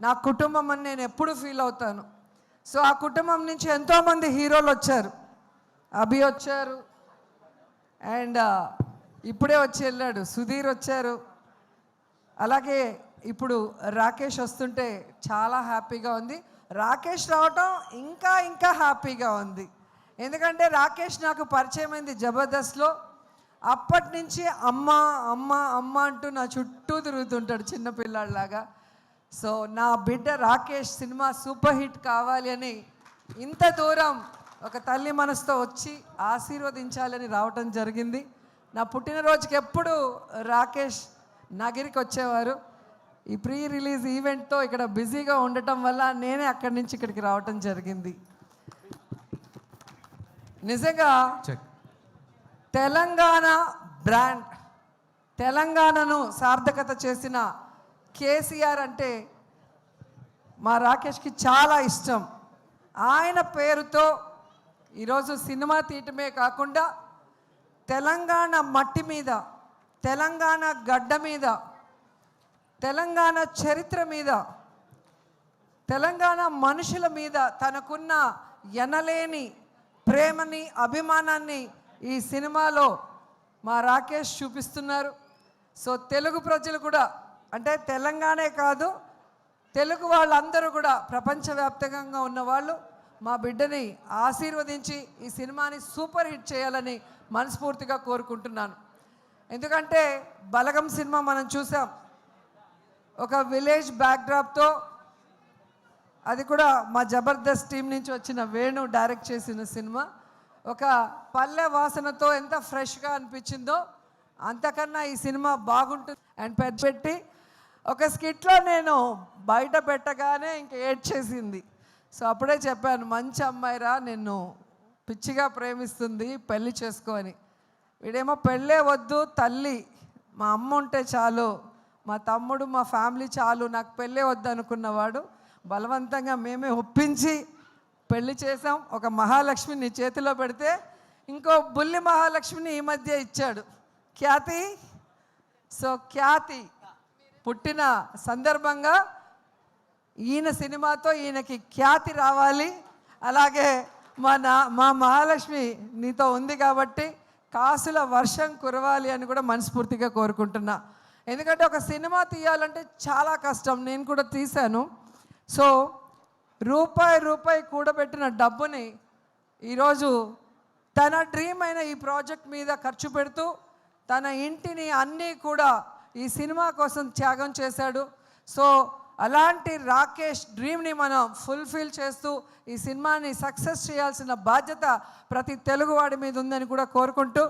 నా కుటుంబం అని నేను ఎప్పుడు ఫీల్ అవుతాను. సో ఆ కుటుంబం నుంచి ఎంతోమంది హీరోలు వచ్చారు. అభి వచ్చారు, అండ్ ఇప్పుడే వచ్చి వెళ్ళాడు సుధీర్ వచ్చారు. అలాగే ఇప్పుడు రాకేష్ వస్తుంటే చాలా హ్యాపీగా ఉంది. రాకేష్ రావటం ఇంకా ఇంకా హ్యాపీగా ఉంది. ఎందుకంటే రాకేష్ నాకు పరిచయం అయింది జబర్దస్త్లో. అప్పటి నుంచి అమ్మ అమ్మ అమ్మ అంటూ నా చుట్టూ తిరుగుతుంటాడు చిన్నపిల్లాడిలాగా. సో నా బిడ్డ రాకేష్ సినిమా సూపర్ హిట్ కావాలి అని ఇంత దూరం ఒక తల్లి మనసుతో వచ్చి ఆశీర్వదించాలని రావటం జరిగింది. నా పుట్టినరోజుకి ఎప్పుడు రాకేష్ నగిరికి వచ్చేవారు. ఈ ప్రీ రిలీజ్ ఈవెంట్తో ఇక్కడ బిజీగా ఉండటం వల్ల నేనే అక్కడి నుంచి ఇక్కడికి రావటం జరిగింది. నిజంగా తెలంగాణ బ్రాండ్, తెలంగాణను సార్థకత చేసిన కేసీఆర్ అంటే మా రాకేష్కి చాలా ఇష్టం. ఆయన పేరుతో ఈరోజు సినిమా తీయటమే కాకుండా తెలంగాణ మట్టి మీద, తెలంగాణ గడ్డ మీద, తెలంగాణ చరిత్ర మీద, తెలంగాణ మనుషుల మీద తనకున్న ఎనలేని ప్రేమని, అభిమానాన్ని ఈ సినిమాలో మా రాకేష్ చూపిస్తున్నారు. సో తెలుగు ప్రజలు కూడా, అంటే తెలంగాణే కాదు, తెలుగు వాళ్ళందరూ కూడా, ప్రపంచవ్యాప్తంగా ఉన్నవాళ్ళు మా బిడ్డని ఆశీర్వదించి ఈ సినిమాని సూపర్ హిట్ చేయాలని మనస్ఫూర్తిగా కోరుకుంటున్నాను. ఎందుకంటే బలగం సినిమా మనం చూసాం, ఒక విలేజ్ బ్యాక్డ్రాప్తో, అది కూడా మా జబర్దస్త్ టీం నుంచి వచ్చిన వేణు డైరెక్ట్ చేసిన సినిమా. ఒక పల్లె వాసనతో ఎంత ఫ్రెష్గా అనిపించిందో అంతకన్నా ఈ సినిమా బాగుంటుంది. అండ్ పెట్టి ఒక స్కిట్లో నేను బయట పెట్టగానే ఇంక ఏడ్చేసింది. సో అప్పుడే చెప్పాను, మంచి అమ్మాయిరా, నిన్ను పిచ్చిగా ప్రేమిస్తుంది, పెళ్ళి చేసుకో అని. వీడేమో పెళ్ళే వద్దు, తల్లి మా అమ్మ ఉంటే చాలు, మా తమ్ముడు మా ఫ్యామిలీ చాలు, నాకు పెళ్ళే వద్దు అనుకున్నవాడు బలవంతంగా మేమే ఒప్పించి పెళ్లి చేసాం. ఒక మహాలక్ష్మిని నీ చేతిలో పెడితే ఇంకో బుల్లి మహాలక్ష్మిని ఈ మధ్య ఇచ్చాడు, ఖ్యాతి. సో ఖ్యాతి పుట్టిన సందర్భంగా ఈయన సినిమాతో ఈయనకి ఖ్యాతి రావాలి. అలాగే మా మహాలక్ష్మి నీతో ఉంది కాబట్టి కాసుల వర్షం కురవాలి అని కూడా మనస్ఫూర్తిగా కోరుకుంటున్నా. ఎందుకంటే ఒక సినిమా తీయాలంటే చాలా కష్టం, నేను కూడా తీశాను. సో రూపాయి కూడబెట్టిన డబ్బుని ఈరోజు తన డ్రీమ్ అయిన ఈ ప్రాజెక్ట్ మీద ఖర్చు పెడుతూ తన ఇంటిని అన్నీ కూడా ఈ సినిమా కోసం త్యాగం చేశాడు. సో అలాంటి రాకేష్ డ్రీమ్ని మనం ఫుల్ఫిల్ చేస్తూ ఈ సినిమాని సక్సెస్ చేయాల్సిన బాధ్యత ప్రతి తెలుగువాడి మీద ఉందని కూడా కోరుకుంటూ